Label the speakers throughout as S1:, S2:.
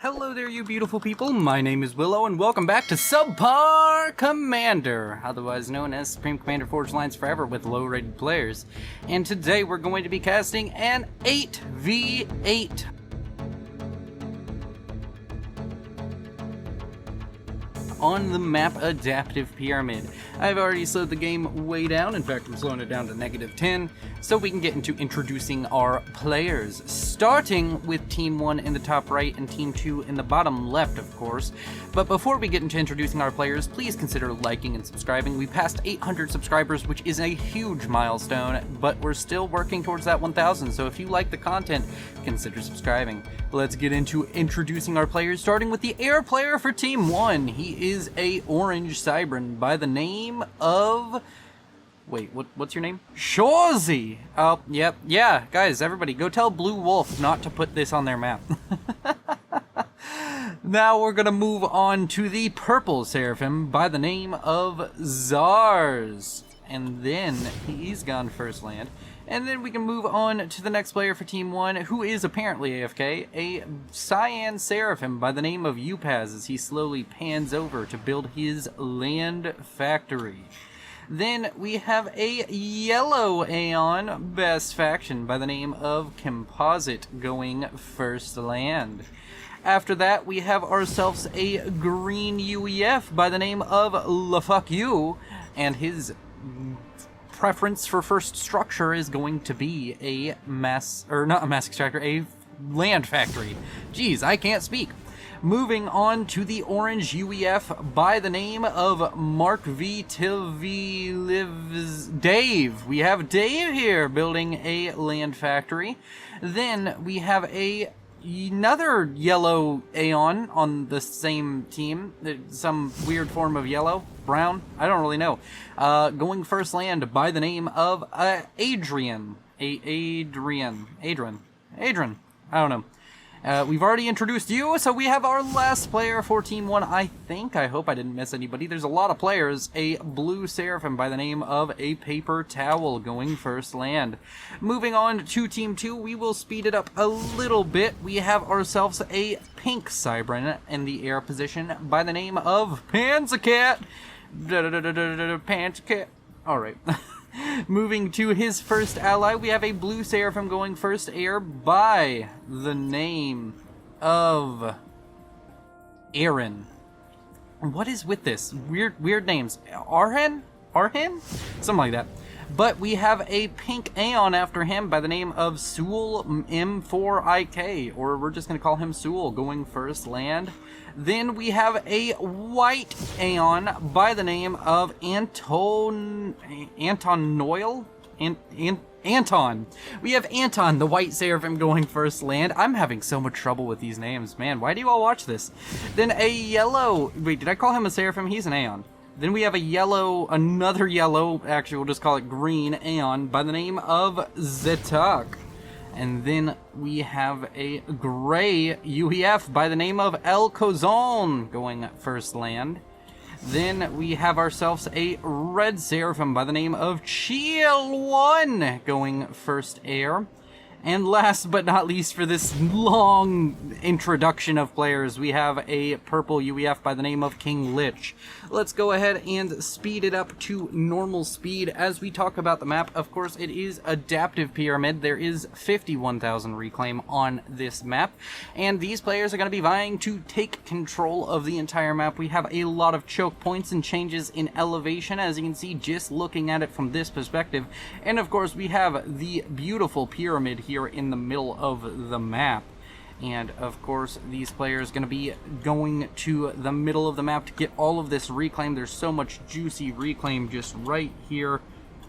S1: Hello there, you beautiful people. My name is Willow, and welcome back to Subpar Commander, otherwise known as Supreme Commander Forged Alliance Forever with low-rated players. And today we're going to be casting an 8v8 on the map Adaptive Pyramid. I've already slowed the game way down. In fact, I'm slowing it down to -10, so we can get into introducing our players, starting with Team 1 in the top right and Team 2 in the bottom left, of course. But before we get into introducing our players, please consider liking and subscribing. We passed 800 subscribers, which is a huge milestone, but we're still working towards that 1,000, so if you like the content, consider subscribing. Let's get into introducing our players, starting with the air player for Team 1. He is a orange Cybran by the name of... Wait, what's your name? Shorzy! Oh, yep, yeah, guys, everybody, go tell Blue Wolf not to put this on their map. Now we're gonna move on to the purple Seraphim by the name of Zars. And then he's gone first land. And then we can move on to the next player for Team 1, who is apparently AFK, a Cyan Seraphim by the name of Upaz, as he slowly pans over to build his land factory. Then we have a yellow Aeon best faction by the name of Composite going first land. After that, we have ourselves a green UEF by the name of LaFuckYou, and his preference for first structure is going to be a not a mass extractor, a land factory. Jeez, I can't speak. Moving on to the orange UEF by the name of Mark V. Tilvy Lives Dave. We have Dave here building a land factory. Then we have another yellow Aeon on the same team. Some weird form of yellow, brown, I don't really know. Going first land by the name of Adrian. Adrian, I don't know. We've already introduced you, so we have our last player for Team 1, I hope I didn't miss anybody. There's a lot of players. A blue Seraphim by the name of a Paper Towel going first land. Moving on to Team 2, we will speed it up a little bit. We have ourselves a pink Cybran in the air position by the name of Panzacat. Panzacat. Alright. Moving to his first ally, we have a blue Seraphim going first air by the name of Aaron. What is with this? Weird names. Arhen? Something like that. But we have a pink Aeon after him by the name of Sewell M4IK, or we're just going to call him Sewell, going first land. Then we have a white Aeon by the name of Anton. We have Anton, the white Seraphim, going first land. I'm having so much trouble with these names, man. Why do you all watch this? Then a yellow... Wait, did I call him a Seraphim? He's an Aeon. Then we have another yellow, actually we'll just call it green Aeon by the name of Zetak. And then we have a gray UEF by the name of El Cozon going first land. Then we have ourselves a red Seraphim by the name of Chiel1 going first air. And last but not least for this long introduction of players, we have a purple UEF by the name of King Lich. Let's go ahead and speed it up to normal speed as we talk about the map. Of course, it is Adaptive Pyramid. There is 51,000 reclaim on this map, and these players are going to be vying to take control of the entire map. We have a lot of choke points and changes in elevation, as you can see just looking at it from this perspective. And of course, we have the beautiful pyramid here in the middle of the map. And of course, these players are going to be going to the middle of the map to get all of this reclaim. There's so much juicy reclaim just right here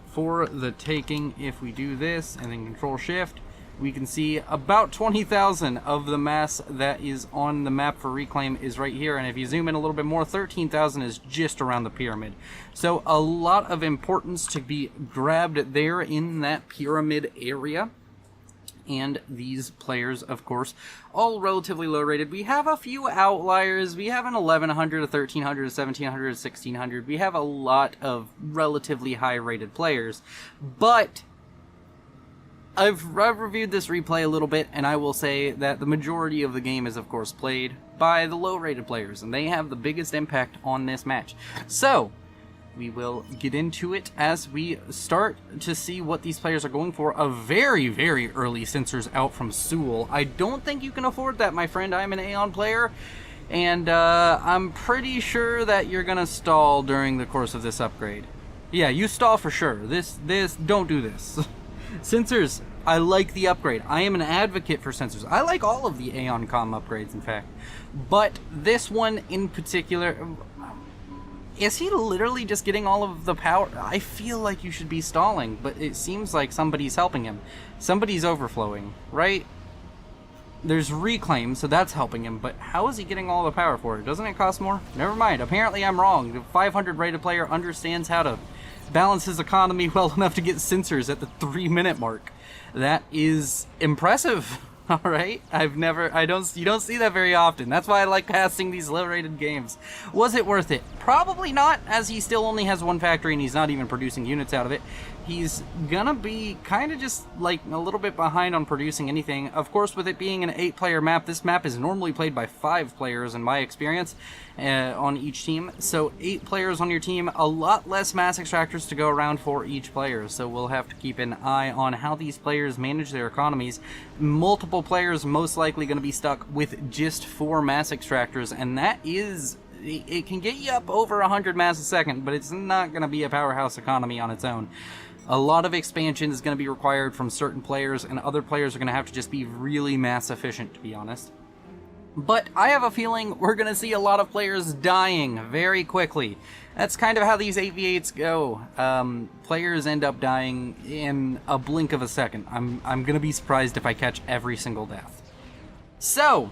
S1: for the taking. If we do this and then Control Shift, we can see about 20,000 of the mass that is on the map for reclaim is right here. And if you zoom in a little bit more, 13,000 is just around the pyramid. So a lot of importance to be grabbed there in that pyramid area. And these players, of course, all relatively low rated. We have a few outliers. We have an 1100, a 1300, a 1700, a 1600. We have a lot of relatively high rated players. But I've reviewed this replay a little bit, and I will say that the majority of the game is, of course, played by the low-rated players, and they have the biggest impact on this match. So, we will get into it as we start to see what these players are going for. A very, very early sensors out from Sewell. I don't think you can afford that, my friend. I'm an Aeon player, and I'm pretty sure that you're gonna stall during the course of this upgrade. Yeah, you stall for sure. Don't do this. Sensors, I like the upgrade. I am an advocate for sensors. I like all of the Aeon Com upgrades, in fact. But this one in particular, is he literally just getting all of the power? I feel like you should be stalling, but it seems like somebody's helping him. Somebody's overflowing, right? There's reclaim, so that's helping him, but how is he getting all the power for it? Doesn't it cost more? Never mind, apparently I'm wrong. The 500 rated player understands how to balance his economy well enough to get sensors at the 3-minute mark. That is impressive. All right, you don't see that very often. That's why I like passing these low-rated games. Was it worth it? Probably not, as he still only has one factory and he's not even producing units out of it. He's gonna be kind of just like a little bit behind on producing anything. Of course, with it being an 8-player map, this map is normally played by 5 players in my experience on each team. So 8 players on your team, a lot less mass extractors to go around for each player. So we'll have to keep an eye on how these players manage their economies. Multiple players most likely going to be stuck with just 4 mass extractors, and that is... it can get you up over 100 mass a second, but it's not going to be a powerhouse economy on its own. A lot of expansion is going to be required from certain players, and other players are going to have to just be really mass efficient, to be honest. But I have a feeling we're going to see a lot of players dying very quickly. That's kind of how these 8v8s go. Players end up dying in a blink of a second. I'm going to be surprised if I catch every single death. So,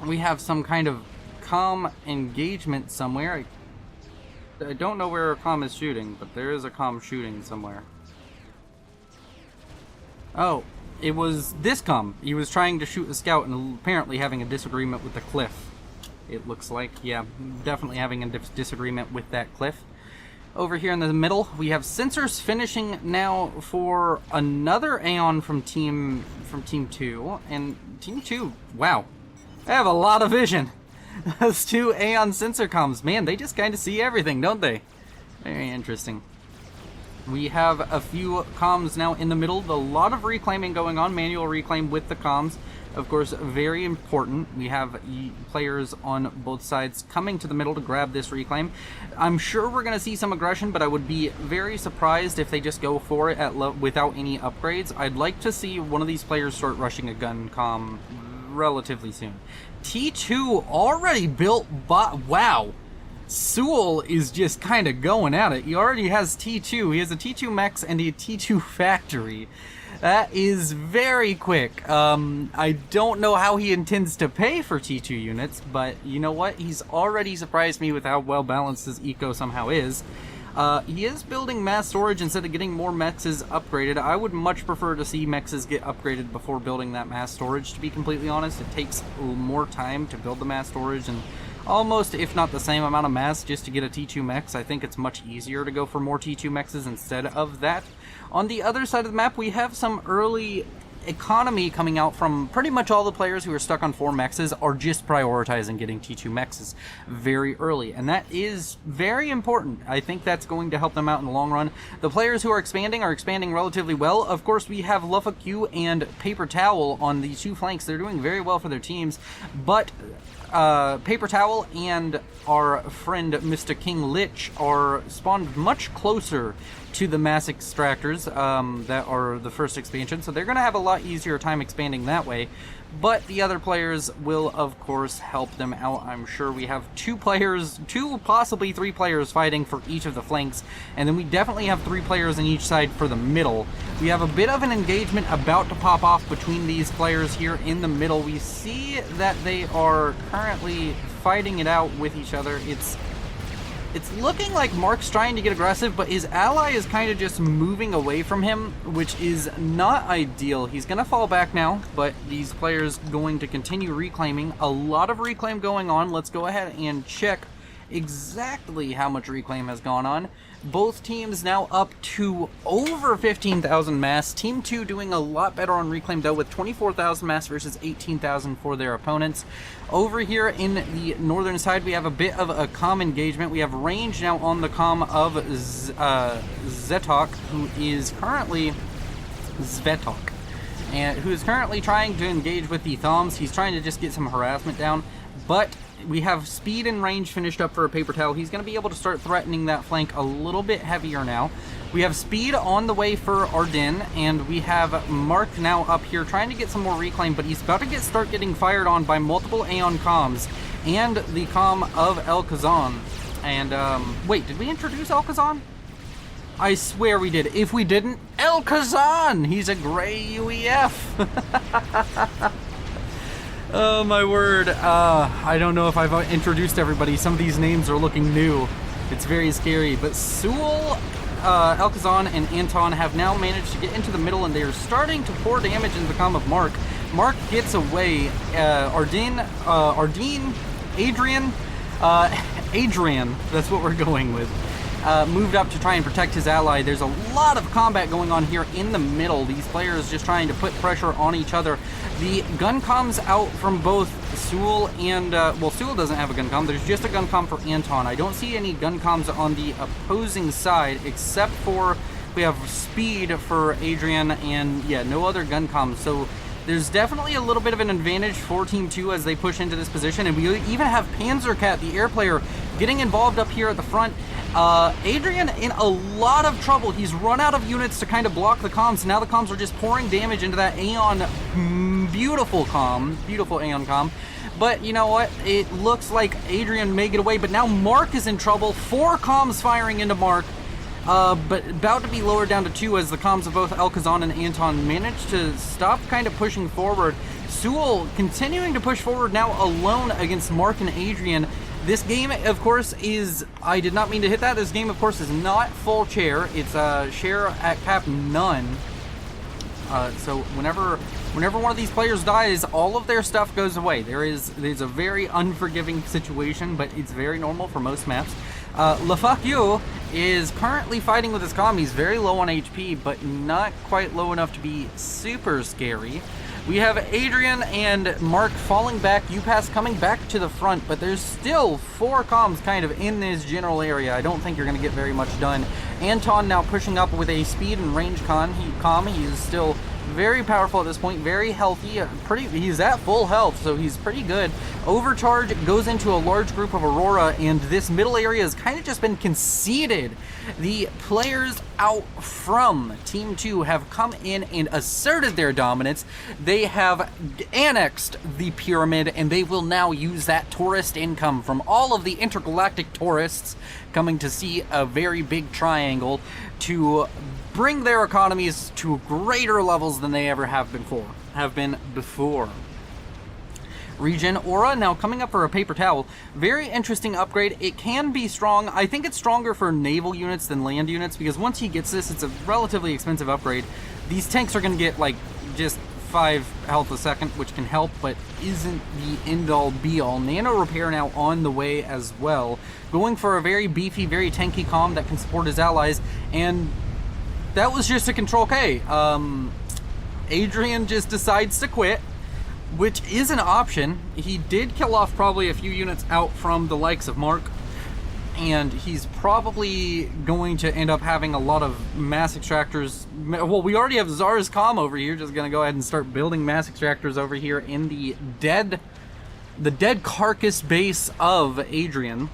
S1: we have some kind of comm engagement somewhere. I don't know where a comm is shooting, but there is a comm shooting somewhere. Oh, it was this comm. He was trying to shoot a scout and apparently having a disagreement with the cliff. It looks like, yeah, definitely having a disagreement with that cliff. Over here in the middle, we have sensors finishing now for another Aeon from Team 2, and Team 2, wow, they have a lot of vision. Those 2 Aeon sensor comms, man, they just kind of see everything, don't they? Very interesting. We have a few comms now in the middle. A lot of reclaiming going on, manual reclaim with the comms. Of course, very important. We have players on both sides coming to the middle to grab this reclaim. I'm sure we're going to see some aggression, but I would be very surprised if they just go for it without any upgrades. I'd like to see one of these players start rushing a gun comm relatively soon. T2 already built, wow. Sewell is just kind of going at it. He already has T2. He has a T2 mechs and a T2 factory. That is very quick. I don't know how he intends to pay for T2 units, but you know what? He's already surprised me with how well balanced his eco somehow is. He is building mass storage instead of getting more mexes upgraded. I would much prefer to see mexes get upgraded before building that mass storage, to be completely honest. It takes more time to build the mass storage and almost, if not the same amount of mass just to get a T2 mex. I think it's much easier to go for more T2 mexes instead of that. On the other side of the map, we have some early economy coming out from pretty much all the players who are stuck on 4 mexes are just prioritizing getting T2 mexes very early, and that is very important. I think that's going to help them out in the long run. The players who are expanding relatively well. Of course, we have Luffa Q and Paper Towel on the 2 flanks. They're doing very well for their teams, but Paper Towel and our friend Mr. King Lich are spawned much closer to the mass extractors that are the first expansion, so they're going to have a lot easier time expanding that way. But the other players will, of course, help them out. I'm sure we have 2 players, 2, possibly 3 players fighting for each of the flanks, and then we definitely have 3 players on each side for the middle. We have a bit of an engagement about to pop off between these players here in the middle. We see that they are currently fighting it out with each other. It's looking like Mark's trying to get aggressive, but his ally is kind of just moving away from him, which is not ideal. He's going to fall back now, but these players going to continue reclaiming. A lot of reclaim going on. Let's go ahead and check exactly how much reclaim has gone on. Both teams now up to over 15,000 mass. Team 2 doing a lot better on reclaim though, with 24,000 mass versus 18,000 for their opponents. Over here in the northern side, we have a bit of a comm engagement. We have range now on the comm of Zetok, who is currently Svetok, and who is currently trying to engage with the Thoms. He's trying to just get some harassment down, but we have speed and range finished up for a paper towel. He's going to be able to start threatening that flank a little bit heavier now. We have speed on the way for Arden, and we have Mark now up here trying to get some more reclaim, but he's about to start getting fired on by multiple Aeon comms and the comm of El Khazan. And wait, did we introduce El Khazan? I swear we did. If we didn't, El Khazan! He's a gray UEF! Oh my word. I don't know if I've introduced everybody. Some of these names are looking new. It's very scary. But Sewell, El Khazan, and Anton have now managed to get into the middle, and they are starting to pour damage into the comm of Mark. Mark gets away. Adrian, that's what we're going with. Moved up to try and protect his ally. There's a lot of combat going on here in the middle. These players just trying to put pressure on each other. The gun comms out from both Sewell and, well, Sewell doesn't have a gun comm. There's just a gun comm for Anton. I don't see any gun comms on the opposing side, except for we have speed for Adrian and, yeah, no other gun comms. So there's definitely a little bit of an advantage for Team 2 as they push into this position. And we even have Panzercat, the air player, getting involved up here at the front. Adrian in a lot of trouble. He's run out of units to kind of block the comms. Now the comms are just pouring damage into that Aeon, beautiful Aeon comm. But you know what? It looks like Adrian may get away, but now Mark is in trouble. 4 comms firing into Mark, but about to be lowered down to 2 as the comms of both El Khazan and Anton manage to stop kind of pushing forward. Sewell continuing to push forward now alone against Mark and Adrian. This game, of course, is, I did not mean to hit that. This game, of course, is not full chair. It's share at cap none. So whenever one of these players dies, all of their stuff goes away. There's a very unforgiving situation, but it's very normal for most maps. LaFuck is currently fighting with his comm. He's very low on HP, but not quite low enough to be super scary. We have Adrian and Mark falling back, UPass coming back to the front, but there's still 4 comms kind of in this general area. I don't think you're going to get very much done. Anton now pushing up with a speed and range comm. He is still very powerful at this point, very healthy, he's at full health, so he's pretty good. Overcharge goes into a large group of Aurora, and this middle area has kind of just been conceded. The players out from Team 2 have come in and asserted their dominance. They have annexed the pyramid, and they will now use that tourist income from all of the intergalactic tourists coming to see a very big triangle to bring their economies to greater levels than they ever have been before. Regen Aura now coming up for a paper towel. Very interesting upgrade. It can be strong. I think it's stronger for naval units than land units, because once he gets this, it's a relatively expensive upgrade. These tanks are going to get like just 5 health a second, which can help, but isn't the end-all be-all. Nano repair now on the way as well. Going for a very beefy, very tanky comm that can support his allies, and that was just a Control K. Adrian just decides to quit, which is an option. He did kill off probably a few units out from the likes of Mark, and he's probably going to end up having a lot of mass extractors. Well, we already have Zara's comm over here, just gonna go ahead and start building mass extractors over here in the dead carcass base of Adrian.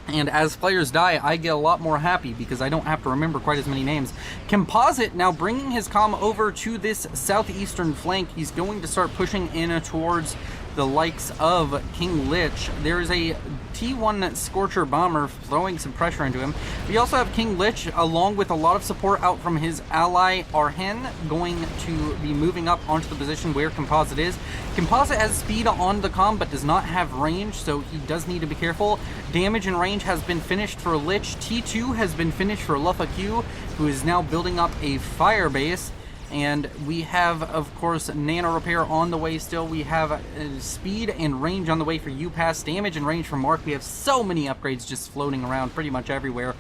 S1: And as players die, I get a lot more happy because I don't have to remember quite as many names. Composite now bringing his comm over to this southeastern flank. He's going to start pushing in towards the likes of King Lich. There's a T1 Scorcher bomber throwing some pressure into him. We also have King Lich along with a lot of support out from his ally Arhen going to be moving up onto the position where Composite is. Composite has speed on the comm but does not have range, so he does need to be careful. Damage and range has been finished for Lich. T2 has been finished for Lufa Q, who is now building up a fire base. And we have, of course, Nano Repair on the way still. We have speed and range on the way for UPass, damage and range for Mark. We have so many upgrades just floating around pretty much everywhere.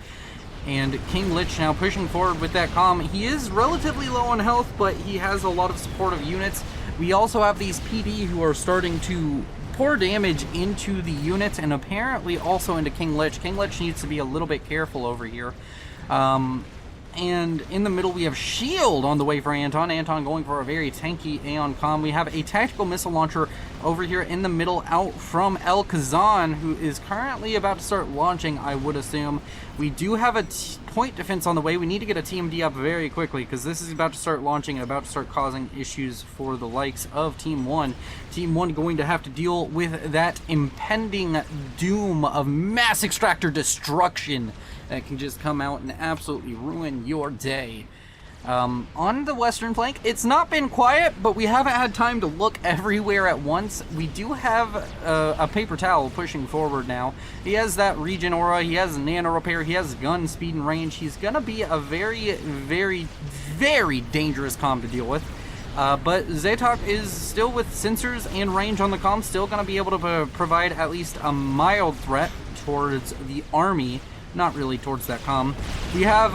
S1: And King Lich now pushing forward with that comm. He is relatively low on health, but he has a lot of supportive units. We also have these PD who are starting to pour damage into the units and apparently also into King Lich. King Lich needs to be a little bit careful over here. And in the middle, we have Shield on the way for Anton. Anton going for a very tanky Aeon comm. We have a tactical missile launcher over here in the middle out from El Kazan, who is currently about to start launching, I would assume. We do have a point defense on the way. We need to get a TMD up very quickly because this is about to start launching and about to start causing issues for the likes of Team 1. Team 1 going to have to deal with that impending doom of mass extractor destruction that can just come out and absolutely ruin your day. On the western flank, it's not been quiet, but we haven't had time to look everywhere at once. We do have a paper towel pushing forward now. He has that regen aura, he has nano repair, he has gun speed and range. He's gonna be a very, very, very dangerous comm to deal with. But Zatok is still with sensors and range on the comm, still gonna be able to provide at least a mild threat towards the army. Not really towards that comm. We have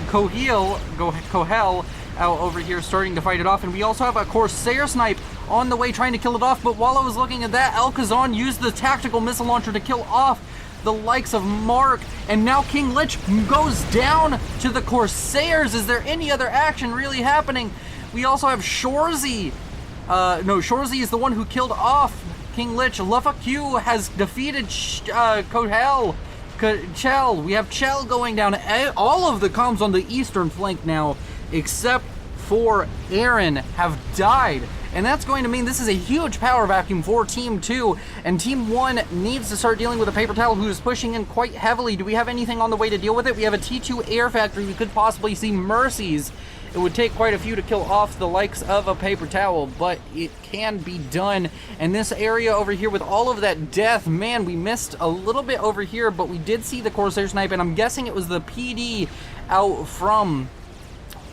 S1: Kohel out over here starting to fight it off, and we also have a Corsair snipe on the way trying to kill it off. But while I was looking at that, El Kazan used the tactical missile launcher to kill off the likes of Mark, and now King Lich goes down to the Corsairs. Is there any other action really happening? We also have Shorzy. No, Shorzy is the one who killed off King Lich. Luffa Q has defeated Kohel. Chell, we have Chell going down. All of the comms on the eastern flank now, except for Aaron, have died. And that's going to mean this is a huge power vacuum for Team 2. And Team 1 needs to start dealing with a paper towel who is pushing in quite heavily. Do we have anything on the way to deal with it? We have a T2 air factory. We could possibly see Mercies. It would take quite a few to kill off the likes of a paper towel, but it can be done. And this area over here with all of that death, man, we missed a little bit over here, but we did see the Corsair snipe, and I'm guessing it was the PD out from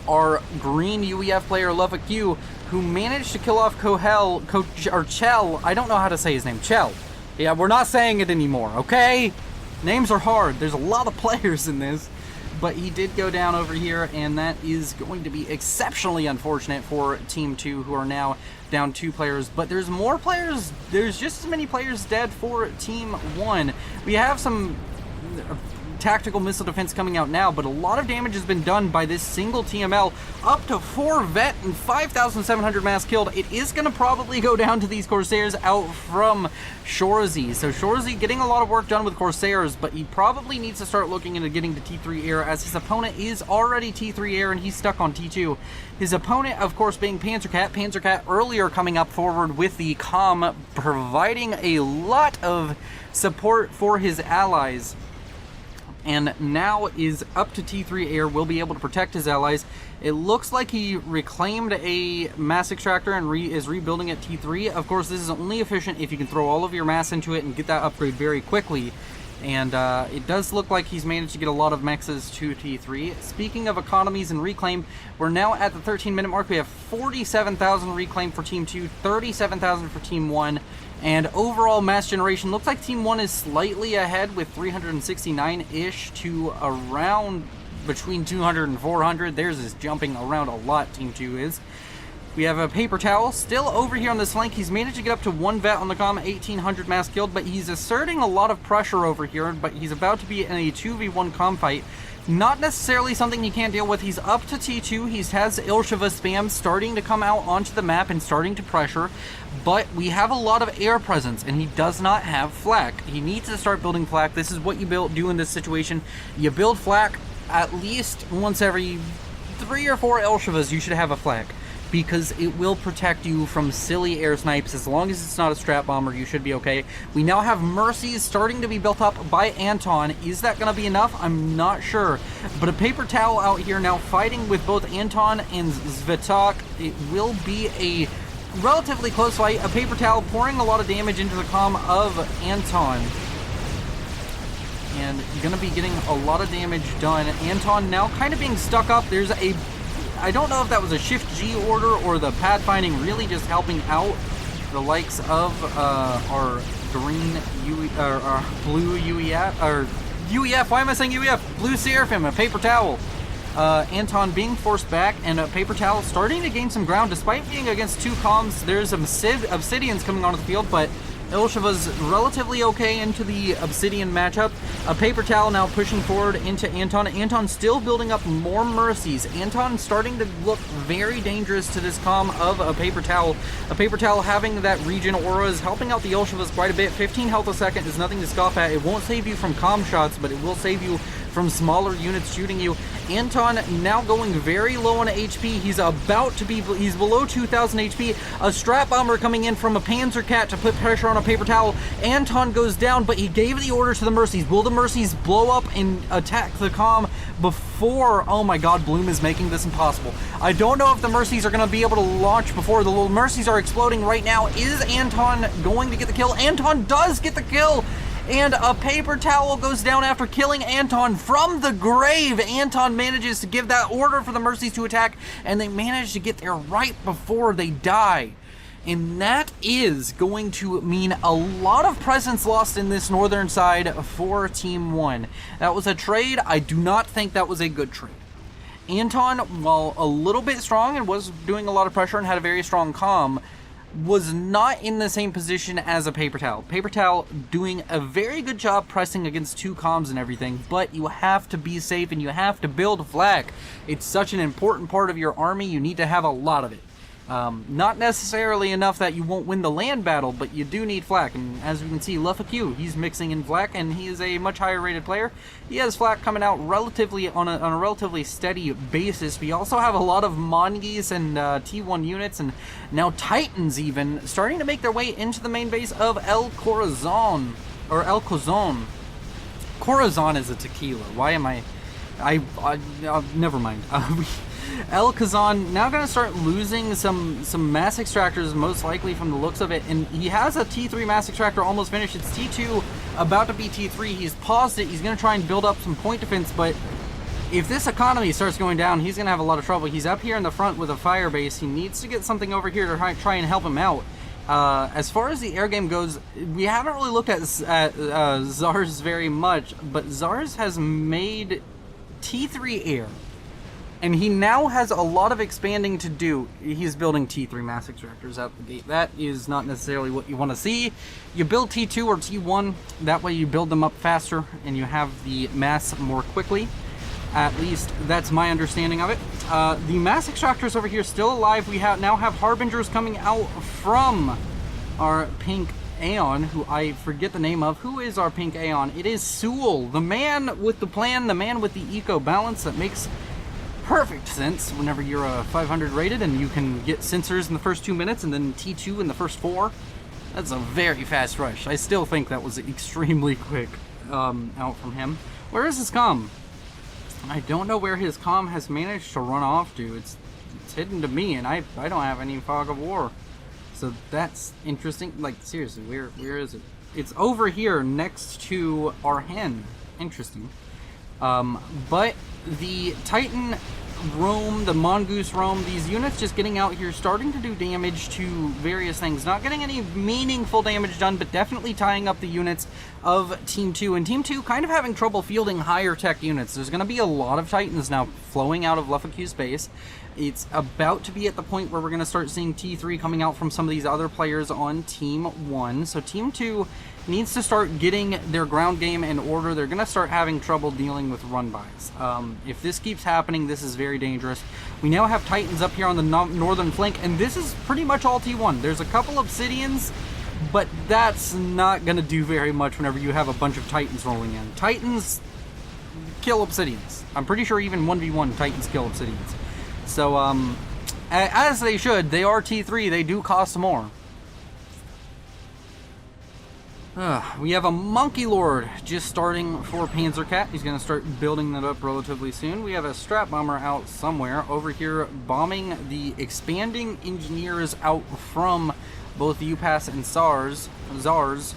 S1: our green UEF player, Luffa Q, who managed to kill off Chell. I don't know how to say his name. Chell. Yeah, we're not saying it anymore, okay? Names are hard. There's a lot of players in this. But he did go down over here, and that is going to be exceptionally unfortunate for Team 2, who are now down 2 players. But there's more players. There's just as many players dead for Team 1. We have some tactical missile defense coming out now, but a lot of damage has been done by this single TML. Up to 4 vet and 5,700 mass killed. It is going to probably go down to these Corsairs out from Shorzy. So Shorzy getting a lot of work done with Corsairs, but he probably needs to start looking into getting to T3 air, as his opponent is already T3 air and he's stuck on T2. His opponent, of course, being Panzercat. Panzercat earlier coming up forward with the comm, providing a lot of support for his allies. And now is up to T3 air, will be able to protect his allies. It looks like he reclaimed a mass extractor and is rebuilding at T3. Of course, this is only efficient if you can throw all of your mass into it and get that upgrade very quickly. And it does look like he's managed to get a lot of mexes to T3. Speaking of economies and reclaim, we're now at the 13-minute mark. We have 47,000 reclaim for Team 2, 37,000 for Team 1. And overall mass generation looks like Team 1 is slightly ahead with 369-ish to around between 200 and 400. Theirs is jumping around a lot, Team 2 is. We have a paper towel still over here on this flank. He's managed to get up to 1 vet on the comm, 1,800 mass killed, but he's asserting a lot of pressure over here, but he's about to be in a 2v1 comm fight. Not necessarily something he can't deal with. He's up to T2. He has Ilsheva spam starting to come out onto the map and starting to pressure, but we have a lot of air presence, and he does not have flak. He needs to start building flak. This is what you do in this situation. You build flak at least once every 3 or 4 Ilshevas. You should have a flak, because it will protect you from silly air snipes. As long as it's not a strap bomber, you should be okay. We now have Mercies starting to be built up by Anton. Is that going to be enough? I'm not sure. But a paper towel out here now fighting with both Anton and Zvetok. It will be a relatively close fight. A paper towel pouring a lot of damage into the comm of Anton. And going to be getting a lot of damage done. Anton now kind of being stuck up. There's a I don't know if that was a Shift G order or the pad finding really just helping out the likes of our green our blue UEF, or UEF, why am I saying UEF? Blue Seraphim, a paper towel. Anton being forced back, and a paper towel starting to gain some ground despite being against 2 comms. There's obsidians coming onto the field, but Ilshiva's relatively okay into the obsidian matchup. A paper towel now pushing forward into Anton. Anton still building up more mercies. Anton starting to look very dangerous to this comm of a paper towel. A paper towel having that regen aura is helping out the Ilshivas quite a bit. 15 health a second is nothing to scoff at. It won't save you from comm shots, but it will save you from smaller units shooting you. Anton now going very low on HP. He's below 2,000 HP. A strap bomber coming in from a Panzer Cat to put pressure on a paper towel. Anton goes down, but he gave the order to the Mercies. Will the Mercies blow up and attack the comm before? Oh my god, Bloom is making this impossible. I don't know if the Mercies are going to be able to launch before. The little Mercies are exploding right now. Is Anton going to get the kill? Anton does get the kill! And a paper towel goes down after killing Anton from the grave. Anton manages to give that order for the Mercies to attack, and they manage to get there right before they die. And that is going to mean a lot of presence lost in this northern side for Team 1. That was a trade. I do not think that was a good trade. Anton, while a little bit strong and was doing a lot of pressure and had a very strong comm, was not in the same position as a paper towel. Paper towel doing a very good job pressing against 2 comms and everything, but you have to be safe and you have to build flak. It's such an important part of your army. You need to have a lot of it. Not necessarily enough that you won't win the land battle, but you do need flak. And as we can see, Lufaq, he's mixing in flak, and he is a much higher rated player. He has flak coming out relatively on a relatively steady basis. We also have a lot of Mongis and T1 units, and now Titans even starting to make their way into the main base of El Corazon, or El Corazon. Corazon is a tequila. Why am I never mind. El Kazan now going to start losing some mass extractors, most likely from the looks of it, and he has a T3 mass extractor almost finished. It's T2 about to be T3. He's paused it. He's going to try and build up some point defense, but if this economy starts going down, he's going to have a lot of trouble. He's up here in the front with a fire base. He needs to get something over here to try and help him out. As far as the air game goes, we haven't really looked at Zars very much, but Zars has made T3 air. And he now has a lot of expanding to do. He's building T3 mass extractors out the gate. That is not necessarily what you want to see. You build T2 or T1, that way you build them up faster and you have the mass more quickly. At least that's my understanding of it. The mass extractors over here still alive. We now have Harbingers coming out from our pink Aeon, who I forget the name of. Who is our pink Aeon? It is Sewell, the man with the plan, the man with the eco balance that makes perfect sense whenever you're a 500 rated and you can get sensors in the first 2 minutes and then T2 in the first 4. That's a very fast rush. I still think that was extremely quick out from him. Where is his comm? I don't know where his comm has managed to run off to. It's hidden to me, and I don't have any fog of war. So that's interesting. Like, seriously, where is it? It's over here next to our hen. Interesting. But the Titan roam, the Mongoose roam, these units just getting out here, starting to do damage to various things. Not getting any meaningful damage done, but definitely tying up the units of Team 2. And Team 2 kind of having trouble fielding higher tech units. There's going to be a lot of Titans now flowing out of Lufaq's base. It's about to be at the point where we're going to start seeing T3 coming out from some of these other players on Team 1. So Team 2 needs to start getting their ground game in order. They're going to start having trouble dealing with run-bys. If this keeps happening, this is very dangerous. We now have Titans up here on the northern flank, and this is pretty much all T1. There's a couple Obsidians, but that's not going to do very much whenever you have a bunch of Titans rolling in. Titans kill Obsidians. I'm pretty sure even 1v1 Titans kill Obsidians. So, as they should, they are T3, they do cost more. We have a Monkey Lord just starting for Panzer Cat. He's going to start building that up relatively soon. We have a Strap Bomber out somewhere over here bombing the expanding engineers out from both UPass and Zars.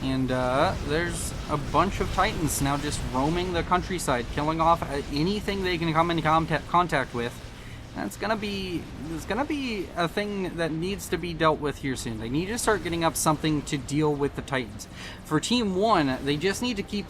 S1: And there's a bunch of Titans now just roaming the countryside, killing off anything they can come into contact with. It's gonna be a thing that needs to be dealt with here soon. They need to start getting up something to deal with the Titans. For Team 1, they just need to keep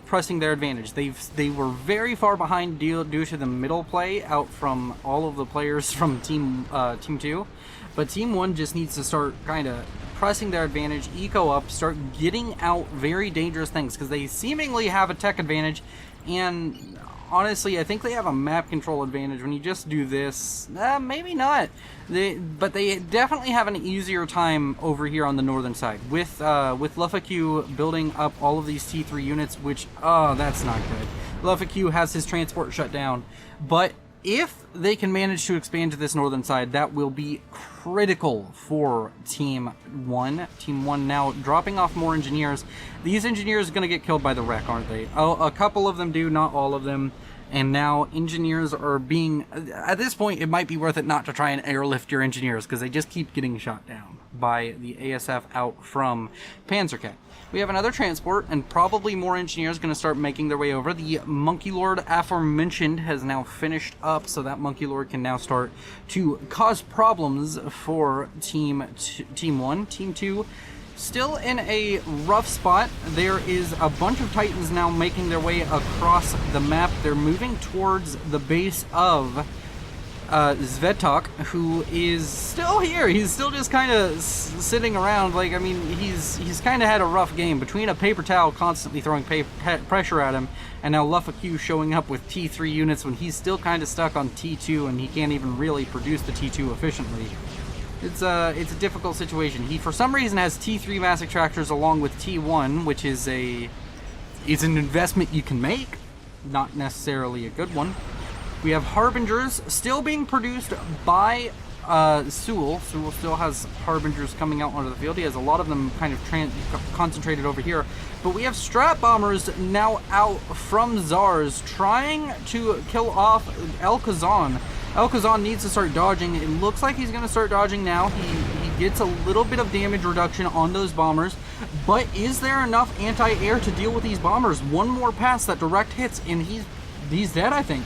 S1: pressing their advantage. They were very far behind due to the middle play out from all of the players from Team 2. But Team 1 just needs to start kind of pressing their advantage, eco up, start getting out very dangerous things, because they seemingly have a tech advantage, and honestly, I think they have a map control advantage when you just do this. Maybe not. But they definitely have an easier time over here on the northern side. With LuffAQ building up all of these T3 units, which, oh, that's not good. LuffAQ has his transport shut down. But if they can manage to expand to this northern side, that will be critical for Team 1. Team 1 now dropping off more engineers. These engineers are going to get killed by the wreck, aren't they? Oh, a couple of them do, not all of them. And now engineers are being... At this point, it might be worth it not to try and airlift your engineers, because they just keep getting shot down by the ASF out from Panzercat. We have another transport, and probably more engineers going to start making their way over. The Monkey Lord aforementioned has now finished up, so that Monkey Lord can now start to cause problems for Team 1. Team 2, still in a rough spot. There is a bunch of Titans now making their way across the map. They're moving towards the base of Svetok, who is still here. He's still just kind of sitting around. Like, I mean, he's kind of had a rough game between a paper towel constantly throwing pressure at him, and now LuffAQ showing up with T3 units when he's still kind of stuck on T2 and he can't even really produce the T2 efficiently. It's a difficult situation. He, for some reason, has T3 mass extractors along with T1, which is an investment you can make, not necessarily a good one. We have Harbingers still being produced by Sewell. Sewell still has Harbingers coming out onto the field. He has a lot of them kind of concentrated over here. But we have Strat Bombers now out from Zars trying to kill off El Khazan. El Khazan needs to start dodging. It looks like he's going to start dodging now. He gets a little bit of damage reduction on those bombers. But is there enough anti-air to deal with these bombers? One more pass that direct hits and he's dead, I think.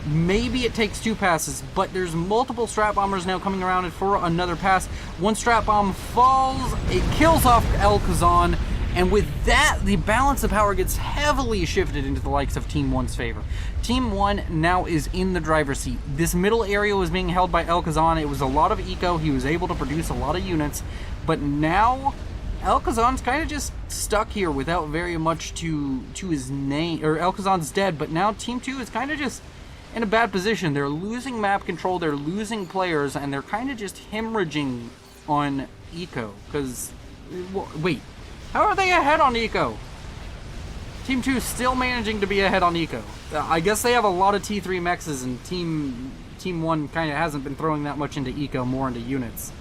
S1: Maybe it takes 2 passes, but there's multiple Strat Bombers now coming around for another pass. One Strat Bomb falls, it kills off El Khazan, and with that, the balance of power gets heavily shifted into the likes of Team 1's favor. Team 1 now is in the driver's seat. This middle area was being held by El Khazan. It was a lot of eco. He was able to produce a lot of units, but now El Khazan's kind of just stuck here without very much to his name. Or El Khazan's dead, but now Team 2 is kind of just in a bad position. They're losing map control, they're losing players, and they're kind of just hemorrhaging on eco. Because, wait, how are they ahead on eco? Team 2 is still managing to be ahead on eco. I guess they have a lot of T3 mexes, and Team 1 kind of hasn't been throwing that much into eco, more into units.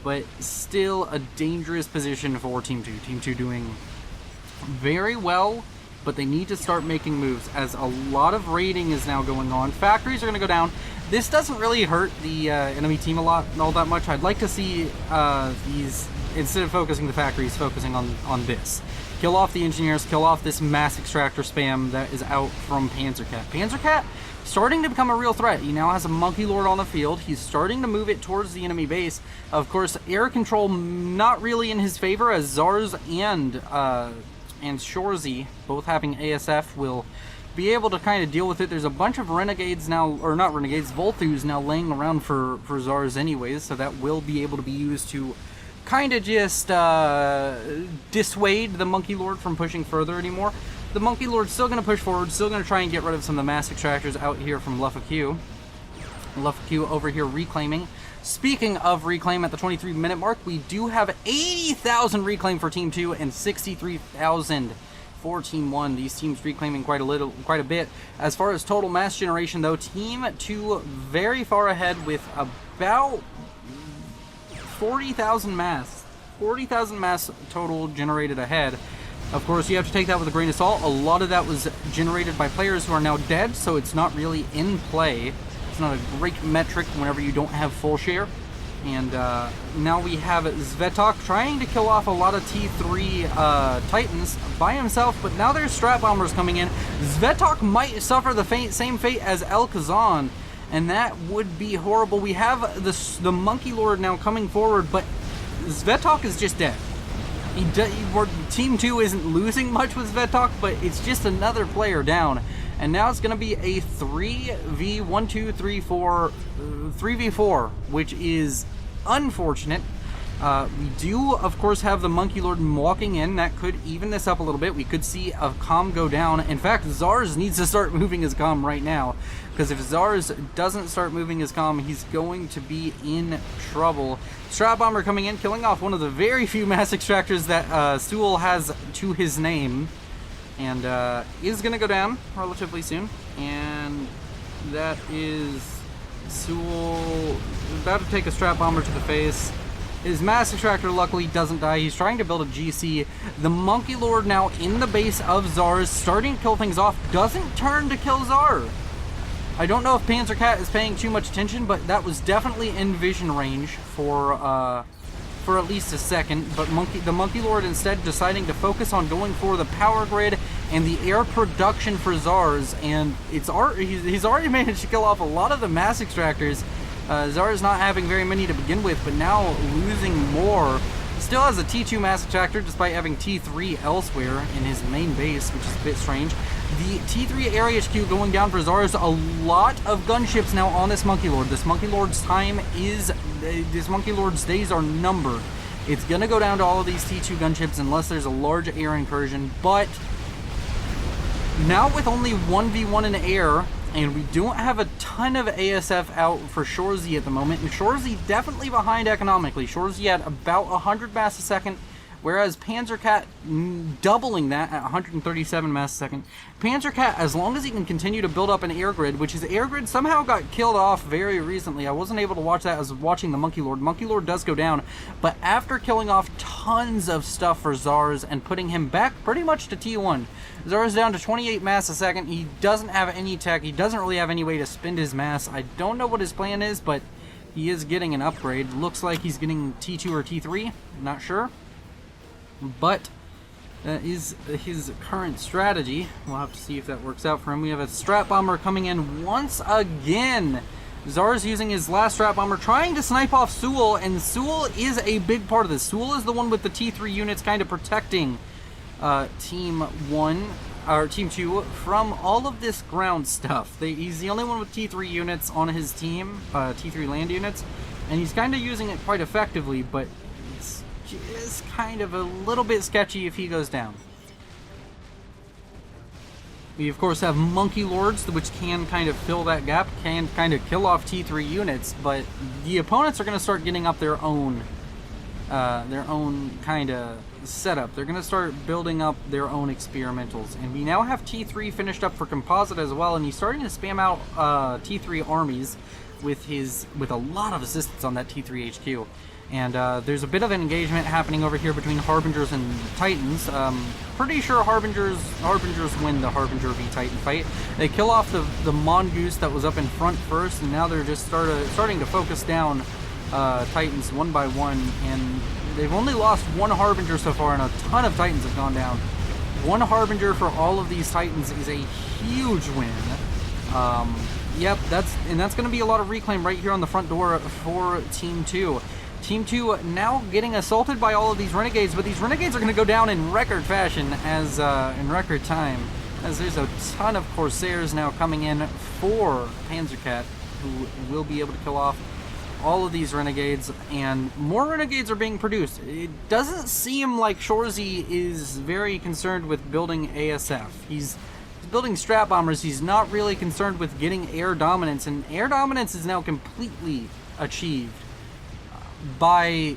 S1: But still a dangerous position for Team 2. Team 2 doing very well, but they need to start making moves, as a lot of raiding is now going on. Factories are going to go down. This doesn't really hurt the enemy team all that much. I'd like to see these, instead of focusing the factories, focusing on this. Kill off the engineers, kill off this mass extractor spam that is out from Panzercat. Panzercat starting to become a real threat. He now has a Monkey Lord on the field. He's starting to move it towards the enemy base. Of course, air control not really in his favor, as Zars and Shorzy, both having ASF, will be able to kind of deal with it. There's a bunch of Renegades now, or not Renegades, Volthus now laying around for Zars anyways, so that will be able to be used to kind of just dissuade the Monkey Lord from pushing further anymore. The Monkey Lord's still going to push forward, still going to try and get rid of some of the mass extractors out here from LuffAQ. LuffAQ over here reclaiming. Speaking of reclaim, at the 23-minute mark, we do have 80,000 reclaim for Team 2 and 63,000 for Team 1. These teams reclaiming quite a bit. As far as total mass generation, though, Team 2 very far ahead with about 40,000 mass. 40,000 mass total generated ahead. Of course, you have to take that with a grain of salt. A lot of that was generated by players who are now dead, so it's not really in play. It's not a great metric whenever you don't have full share. And now we have Svetok trying to kill off a lot of T3 Titans by himself, but now there's Strat Bombers coming in. Svetok might suffer the same fate as El Khazan, and that would be horrible. We have the Monkey Lord now coming forward, but Svetok is just dead. Team 2 isn't losing much with Svetok, but it's just another player down. And now it's going to be a 3v4, which is unfortunate. We do, of course, have the Monkey Lord walking in. That could even this up a little bit. We could see a comm go down. In fact, Zars needs to start moving his comm right now, because if Zars doesn't start moving his comm, he's going to be in trouble. Strat Bomber coming in, killing off one of the very few mass extractors that Sewell has to his name, and is going to go down relatively soon. And that is Sewell about to take a Strat Bomber to the face. His mass extractor luckily doesn't die. He's trying to build a GC. The Monkey Lord now in the base of Zars, starting to kill things off. Doesn't turn to kill Zar. I don't know if Panzercat is paying too much attention, but that was definitely in vision range for at least a second. But the Monkey Lord instead deciding to focus on going for the power grid and the air production for Zars, and he's already managed to kill off a lot of the mass extractors. Zara's not having very many to begin with, but now losing more. Still has a T2 mass extractor despite having T3 elsewhere in his main base, which is a bit strange. The T3 area HQ going down for Zara's. A lot of gunships now on this Monkey Lord. This Monkey Lord's days are numbered. It's going to go down to all of these T2 gunships unless there's a large air incursion, but now with only 1v1 in the air, and we don't have a ton of ASF out for Shorzy at the moment, and Shorzy definitely behind economically. Shorzy at about 100 mass a second, whereas Panzercat doubling that at 137 mass a second. Panzercat, as long as he can continue to build up an air grid, which his air grid somehow got killed off very recently. I wasn't able to watch that. I was watching the Monkey Lord. Monkey Lord does go down, but after killing off tons of stuff for Zars and putting him back pretty much to T1, Zara's down to 28 mass a second. He doesn't have any tech. He doesn't really have any way to spend his mass. I don't know what his plan is, but he is getting an upgrade. Looks like he's getting T2 or T3. Not sure. But that is his current strategy. We'll have to see if that works out for him. We have a Strat Bomber coming in once again. Zar's using his last Strat Bomber, trying to snipe off Sewell, and Sewell is a big part of this. Sewell is the one with the T3 units kind of protecting Team 1, or Team 2 from all of this ground stuff. He's the only one with T3 units on his team, T3 land units, and he's kind of using it quite effectively, but it's just kind of a little bit sketchy if he goes down. We of course have Monkey Lords, which can kind of fill that gap, can kind of kill off T3 units, but the opponents are going to start getting up their own kind of setup. They're going to start building up their own experimentals, and we now have T3 finished up for composite as well, and he's starting to spam out T3 armies with a lot of assistance on that T3 HQ. And there's a bit of an engagement happening over here between Harbingers and Titans. Pretty sure Harbingers win the Harbinger v Titan fight. They kill off the Mongoose that was up in front first, and now they're just starting to focus down Titans one by one, and they've only lost one Harbinger so far, and a ton of Titans have gone down. One Harbinger for all of these Titans is a huge win. Yep, that's going to be a lot of reclaim right here on the front door for Team 2. Team 2 now getting assaulted by all of these Renegades, but these Renegades are going to go down in record fashion, as in record time, as there's a ton of Corsairs now coming in for Panzercat, who will be able to kill off all of these Renegades, and more Renegades are being produced. It doesn't seem like Shorzy is very concerned with building ASF. He's building Strat Bombers. He's not really concerned with getting air dominance, and air dominance is now completely achieved by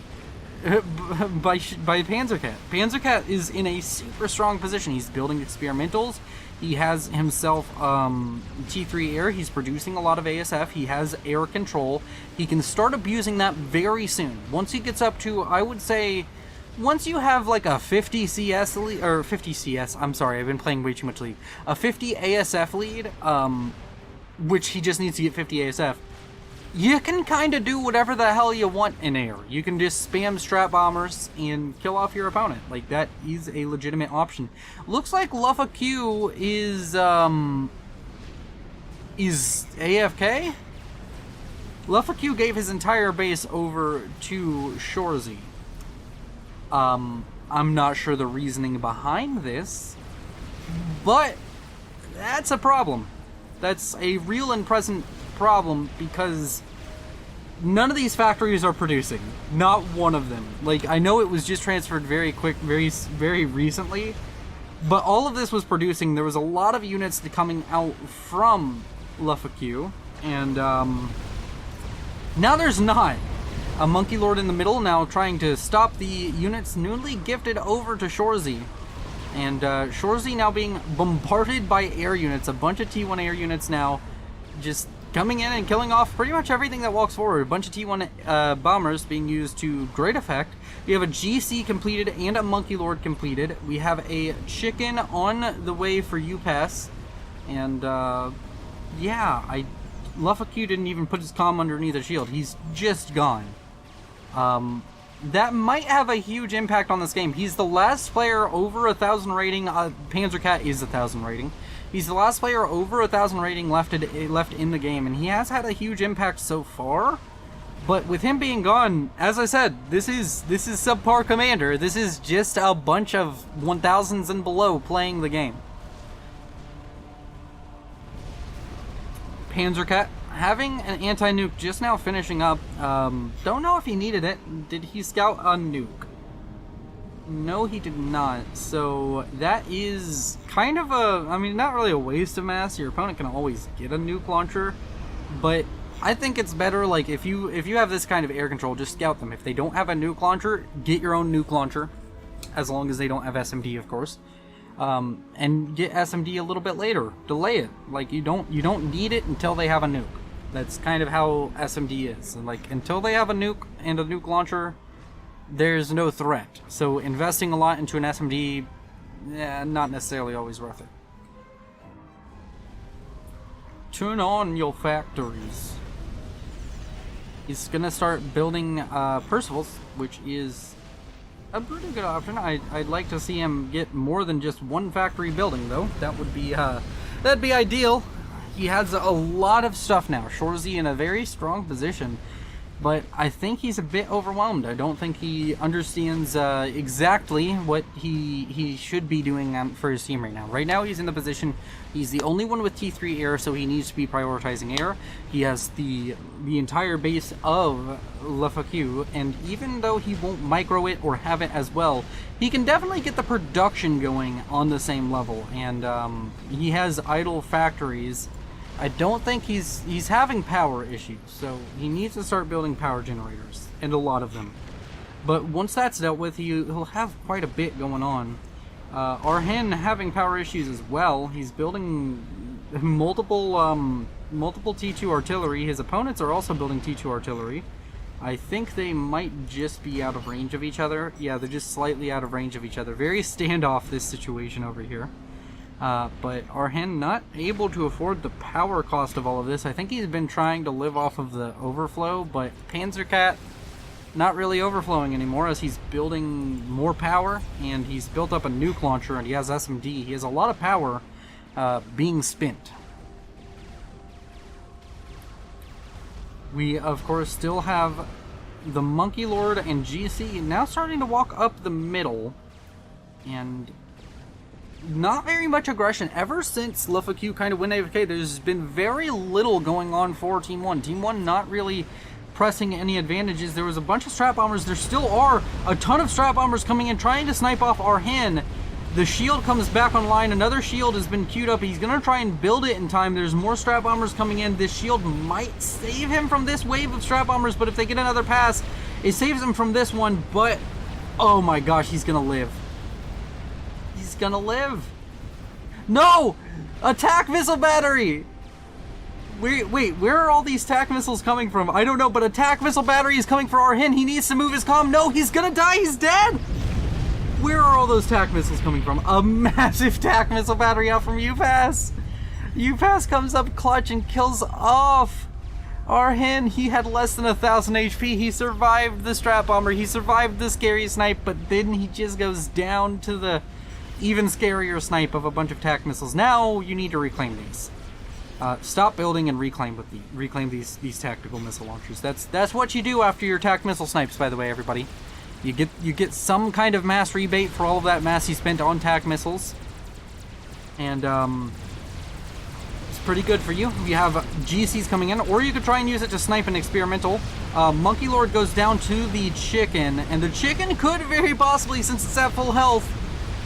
S1: Panzercat. Panzercat is in a super strong position. He's building experimentals. He has himself T3 air. He's producing a lot of ASF. He has air control. He can start abusing that very soon. Once he gets up to, I would say, once you have like a 50 CS lead, or 50 CS, I'm sorry, I've been playing way too much League. A 50 ASF lead, which he just needs to get 50 ASF. You can kind of do whatever the hell you want in air. You can just spam Strat Bombers and kill off your opponent. Like, that is a legitimate option. Looks like Luffa Q is AFK? Luffaku gave his entire base over to Shorzy. I'm not sure the reasoning behind this, but that's a problem. That's a real and present problem because none of these factories are producing. Not one of them. Like, I know it was just transferred very quick, very recently, but all of this was producing. There was a lot of units coming out from Luffaku, and now there's not. A Monkey Lord in the middle now trying to stop the units newly gifted over to Shorzy. And Shorzy now being bombarded by air units, a bunch of T1 air units now just coming in and killing off pretty much everything that walks forward. A bunch of T1 bombers being used to great effect. We have a GC completed and a Monkey Lord completed. We have a chicken on the way for UPass. And yeah, Luffaku didn't even put his comm underneath a shield. He's just gone. That might have a huge impact on this game. He's the last player over 1,000 rating. Panzercat is 1,000 rating. He's the last player over 1,000 rating left in the game, and he has had a huge impact so far. But with him being gone, as I said, this is Subpar Commander. This is just a bunch of 1,000s and below playing the game. Panzercat having an anti-nuke just now finishing up. Don't know if he needed it. Did he scout a nuke? No, he did not. So that is kind of I mean, not really a waste of mass. Your opponent can always get a nuke launcher, but I think it's better, like, if you have this kind of air control, just scout them. If they don't have a nuke launcher, get your own nuke launcher, as long as they don't have SMD, of course. And get SMD a little bit later. Delay it. Like, you don't need it until they have a nuke. That's kind of how SMD is. And, like, until they have a nuke and a nuke launcher, there's no threat. So investing a lot into an SMD, not necessarily always worth it. Turn on your factories. He's gonna start building Percivals, which is a pretty good option. I'd like to see him get more than just one factory building, though. That would be that'd be ideal. He has a lot of stuff now. Shorzy in a very strong position, but I think he's a bit overwhelmed. I don't think he understands exactly what he should be doing for his team right now. Right now he's in the position, he's the only one with T3 air, so he needs to be prioritizing air. He has the entire base of Luffaku, and even though he won't micro it or have it as well, he can definitely get the production going on the same level, and he has idle factories. I don't think he's having power issues, so he needs to start building power generators, and a lot of them. But once that's dealt with, he'll have quite a bit going on. Arhen having power issues as well. He's building multiple T2 artillery. His opponents are also building T2 artillery. I think they might just be out of range of each other. Yeah, they're just slightly out of range of each other. Very standoff, this situation over here. But Arhen not able to afford the power cost of all of this. I think he's been trying to live off of the overflow, but Panzercat not really overflowing anymore as he's building more power, and he's built up a nuke launcher, and he has SMD. He has a lot of power being spent. We, of course, still have the Monkey Lord and GC now starting to walk up the middle, and not very much aggression. Ever since Luffaku kind of went AFK, there's been very little going on for Team 1. Team 1 not really pressing any advantages. There was a bunch of Strat Bombers. There still are a ton of Strat Bombers coming in, trying to snipe off Arhen. The shield comes back online. Another shield has been queued up. He's going to try and build it in time. There's more Strat Bombers coming in. This shield might save him from this wave of Strat Bombers, but if they get another pass, it saves him from this one. But, oh my gosh, he's going to live. He's gonna live. No! Attack missile battery! Wait, where are all these attack missiles coming from? I don't know, but attack missile battery is coming for Arhen. He needs to move his comm. No, he's gonna die. He's dead. Where are all those attack missiles coming from? A massive attack missile battery out from UPass. UPass comes up clutch and kills off Arhen. He had less than 1,000 HP. He survived the Strat Bomber. He survived the scary snipe, but then he just goes down to the even scarier snipe of a bunch of attack missiles. Now you need to reclaim these. Stop building and reclaim these tactical missile launchers. That's what you do after your attack missile snipes. By the way, everybody, you get some kind of mass rebate for all of that mass you spent on tac missiles, and it's pretty good for you. You have GCs coming in, or you could try and use it to snipe an experimental. Monkey Lord goes down to the chicken, and the chicken could very possibly, since it's at full health,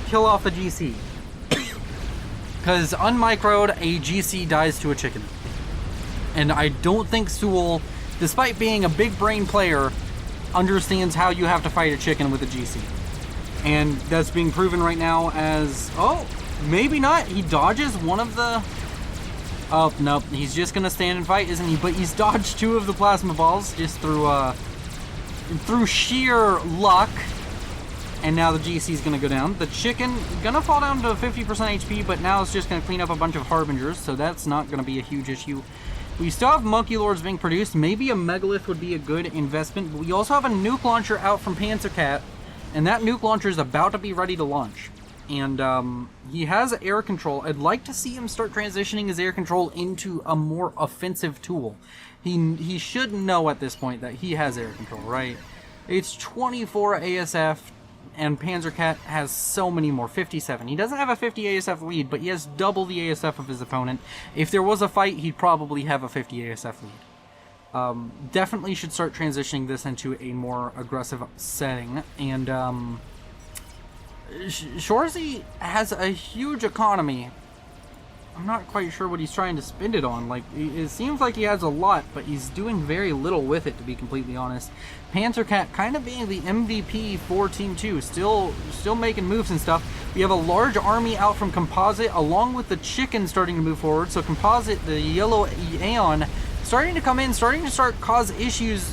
S1: kill off the GC. Because unmicroed, a GC dies to a chicken. And I don't think Sewell, despite being a big brain player, understands how you have to fight a chicken with a GC. And that's being proven right now as... Oh, maybe not. He dodges one of the... Oh, nope. He's just going to stand and fight, isn't he? But he's dodged 2 of the plasma balls just through sheer luck. And now the GC is going to go down. The chicken going to fall down to 50% HP, but now it's just going to clean up a bunch of harbingers, so that's not going to be a huge issue. We still have Monkey Lords being produced. Maybe a Megalith would be a good investment, but we also have a nuke launcher out from Panzercat, and that nuke launcher is about to be ready to launch. And he has air control. I'd like to see him start transitioning his air control into a more offensive tool. He should know at this point that he has air control, right? It's 24 ASF, and Panzercat has so many more, 57. He doesn't have a 50 ASF lead, but he has double the ASF of his opponent. If there was a fight, he'd probably have a 50 ASF lead. Definitely should start transitioning this into a more aggressive setting. And Shorzy has a huge economy. I'm not quite sure what he's trying to spend it on. Like, it seems like he has a lot, but he's doing very little with it, to be completely honest. Panzercat kind of being the MVP for Team 2, still making moves and stuff. We have a large army out from Composite, along with the chicken starting to move forward. So Composite, the yellow Aeon, starting to come in, starting to cause issues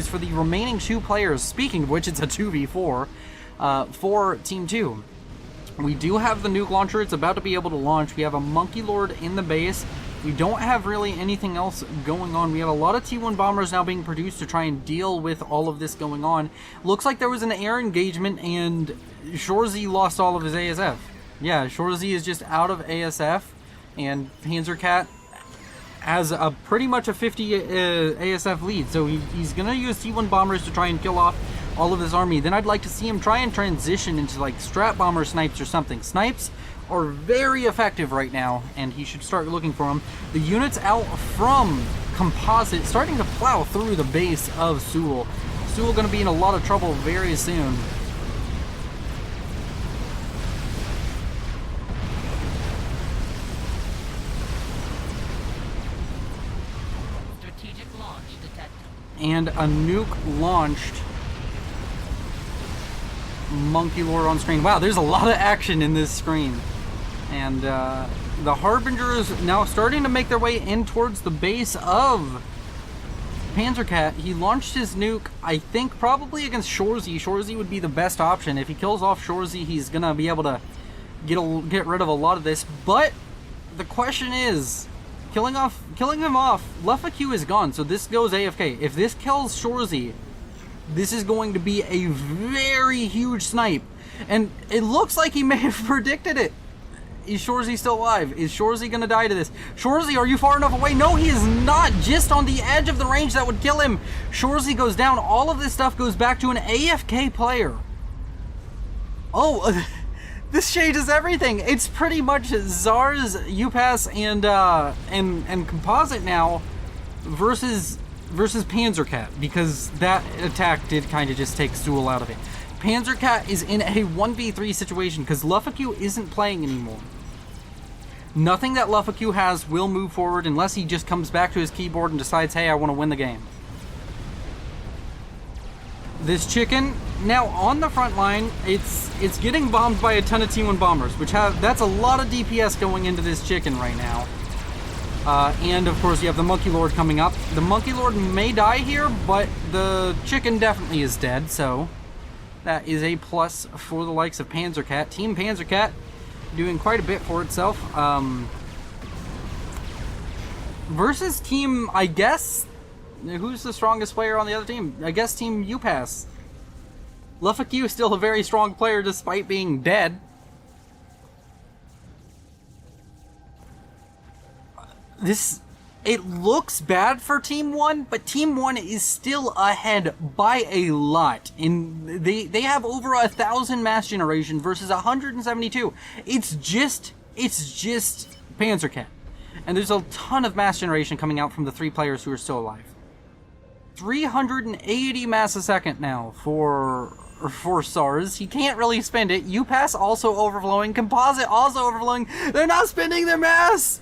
S1: for the remaining 2 players. Speaking of which, it's a 2v4 for Team 2. We do have the nuke launcher. It's about to be able to launch. We have a Monkey Lord in the base. We don't have really anything else going on. We have a lot of T1 bombers now being produced to try and deal with all of this going on. Looks like there was an air engagement and Shorzy lost all of his ASF. Yeah, Shorzy is just out of ASF, and Panzercat has a pretty much a 50 ASF lead. So he's going to use T1 bombers to try and kill off all of his army. Then I'd like to see him try and transition into like strat bomber snipes or something. Snipes are very effective right now, and he should start looking for them. The units out from Composite starting to plow through the base of Sewell. Sewell going to be in a lot of trouble very soon.
S2: Strategic launch detected.
S1: And a nuke launched. Monkey Lord on screen. Wow, there's a lot of action in this screen. And the Harbingers now starting to make their way in towards the base of Panzercat. He launched his nuke, I think, probably against Shorzy. Shorzy would be the best option. If he kills off Shorzy, he's going to be able to get rid of a lot of this. But the question is, killing him off, Luffa is gone, so this goes AFK. If this kills Shorzy, this is going to be a very huge snipe. And it looks like he may have predicted it. Is Shorzy still alive? Is Shorzy going to die to this? Shorzy, are you far enough away? No, he is not. Just on the edge of the range that would kill him. Shorzy goes down. All of this stuff goes back to an AFK player. Oh, this changes everything. It's pretty much Czar's, UPass, and Composite now versus Panzercat, because that attack did kind of just take Sewell out of it. Panzercat is in a 1v3 situation because Luffa isn't playing anymore. Nothing that Luffa has will move forward unless he just comes back to his keyboard and decides, hey, I want to win the game. This chicken, now on the front line, it's getting bombed by a ton of T1 bombers, that's a lot of DPS going into this chicken right now. And of course you have the Monkey Lord coming up. The Monkey Lord may die here, but the chicken definitely is dead, so that is a plus for the likes of Panzercat. Team Panzercat doing quite a bit for itself. Versus team, I guess, who's the strongest player on the other team? I guess Team UPass. Luffa is still a very strong player despite being dead. It looks bad for Team 1, but Team 1 is still ahead by a lot. They have over 1,000 mass generation versus 172. It's just Panzercat. And there's a ton of mass generation coming out from the 3 players who are still alive. 380 mass a second now for SARS. He can't really spend it. UPass also overflowing. Composite also overflowing. They're not spending their mass!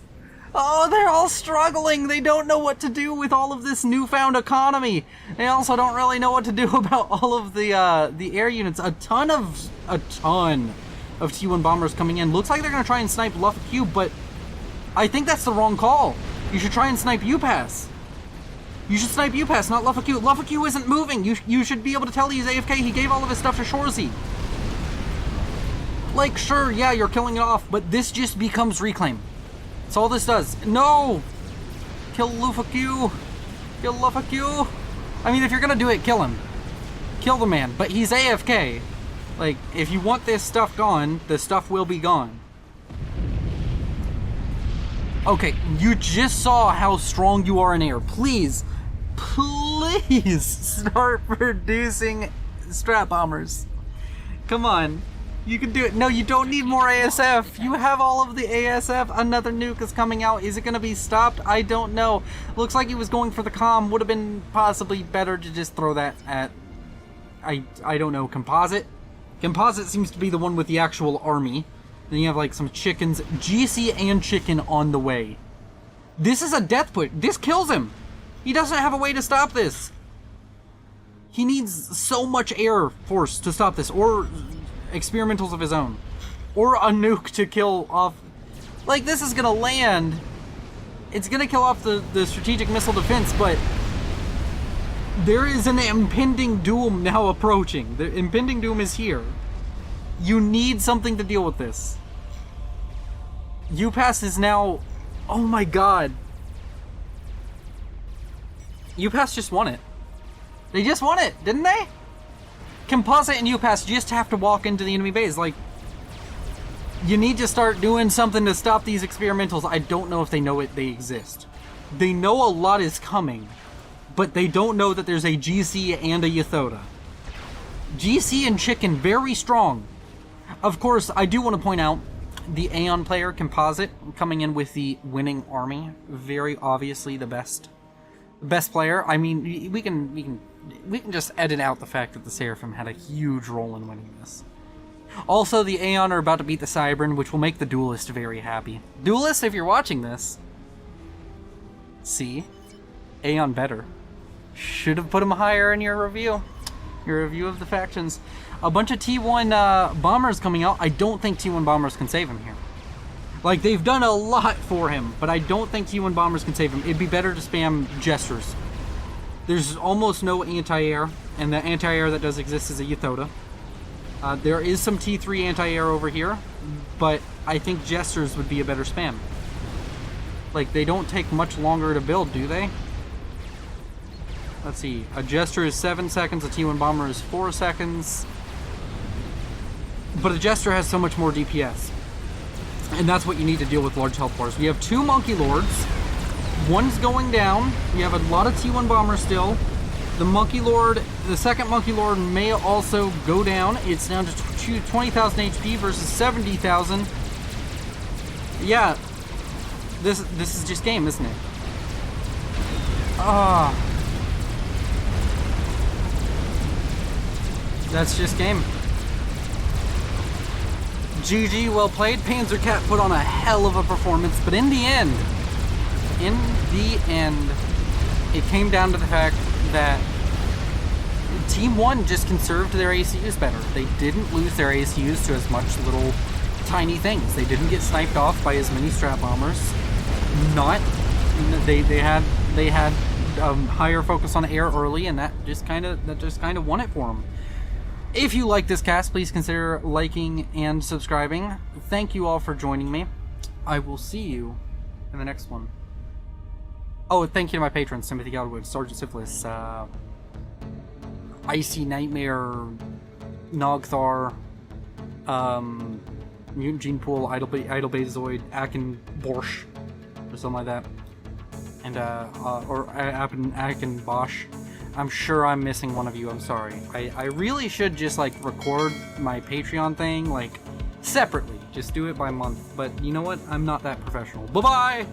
S1: Oh, they're all struggling. They don't know what to do with all of this newfound economy. They also don't really know what to do about all of the air units. A ton of T1 bombers coming in. Looks like they're gonna try and snipe Luffa Q, but I think that's the wrong call. You should try and snipe UPass. You should snipe UPass, not Luffa Q. Luffa Q isn't moving. You should be able to tell he's AFK. He gave all of his stuff to Shorzy. Like, sure, yeah, you're killing it off, but this just becomes reclaim. That's all this does. No! Kill Luffa Q. Kill Luffa Q. I mean, if you're gonna do it, kill him. Kill the man, but he's AFK. Like, if you want this stuff gone, the stuff will be gone. Okay, you just saw how strong you are in air. Please start producing strat bombers. Come on. You can do it. No, you don't need more ASF. You have all of the ASF. Another nuke is coming out. Is it going to be stopped? I don't know. Looks like he was going for the comm. Would have been possibly better to just throw that at, I don't know, Composite? Composite seems to be the one with the actual army. Then you have like some chickens. GC and chicken on the way. This is a death put. This kills him. He doesn't have a way to stop this. He needs so much air force to stop this. Or experimentals of his own. Or a nuke to kill off. Like, this is gonna land. It's gonna kill off the strategic missile defense, but there is an impending doom now approaching. The impending doom is here. You need something to deal with this. UPass is now... Oh my god. UPass just won it. They just won it, didn't they? Composite and UPass just have to walk into the enemy base. Like, you need to start doing something to stop these experimentals. I don't know if they know they exist. They know a lot is coming, but they don't know that there's a GC and a Yathoda. GC and Chicken, very strong. Of course, I do want to point out the Aeon player, Composite, coming in with the winning army. Very obviously the best player. I mean, we can just edit out the fact that the Seraphim had a huge role in winning this. Also, the Aeon are about to beat the Cybern, which will make the Duelist very happy. Duelist, if you're watching this, see, Aeon better. Should have put him higher in your review. Your review of the factions. A bunch of T1 bombers coming out. I don't think T1 bombers can save him here. Like, they've done a lot for him, but I don't think T1 bombers can save him. It'd be better to spam Jesters. There's almost no anti-air, and the anti-air that does exist is a Yathoda. There is some T3 anti-air over here, but I think Jesters would be a better spam. Like, they don't take much longer to build, do they? Let's see. A Jester is 7 seconds, a T1 bomber is 4 seconds. But a Jester has so much more DPS. And that's what you need to deal with large health bars. We have 2 Monkey Lords. One's going down. We have a lot of T1 bombers still. The Monkey Lord, the second Monkey Lord may also go down. It's down to 20,000 HP versus 70,000. Yeah. This is just game, isn't it? That's just game. GG, well played. Panzercat put on a hell of a performance, but in the end, it came down to the fact that Team 1 just conserved their ACUs better. They didn't lose their ACUs to as much little tiny things. They didn't get sniped off by as many strat bombers. They had higher focus on air early, and that just kind of won it for them. If you like this cast, please consider liking and subscribing. Thank you all for joining me. I will see you in the next one. Oh, thank you to my patrons, Timothy Godwood, Sergeant Syphilis, Icy Nightmare, Nogthar, Mutant Gene Pool, Idle Betazoid, Akin Borsch, or something like that. and or Akin Bosch. I'm sure I'm missing one of you. I'm sorry. I really should just like record my Patreon thing like separately. Just do it by month. But you know what? I'm not that professional. Bye bye.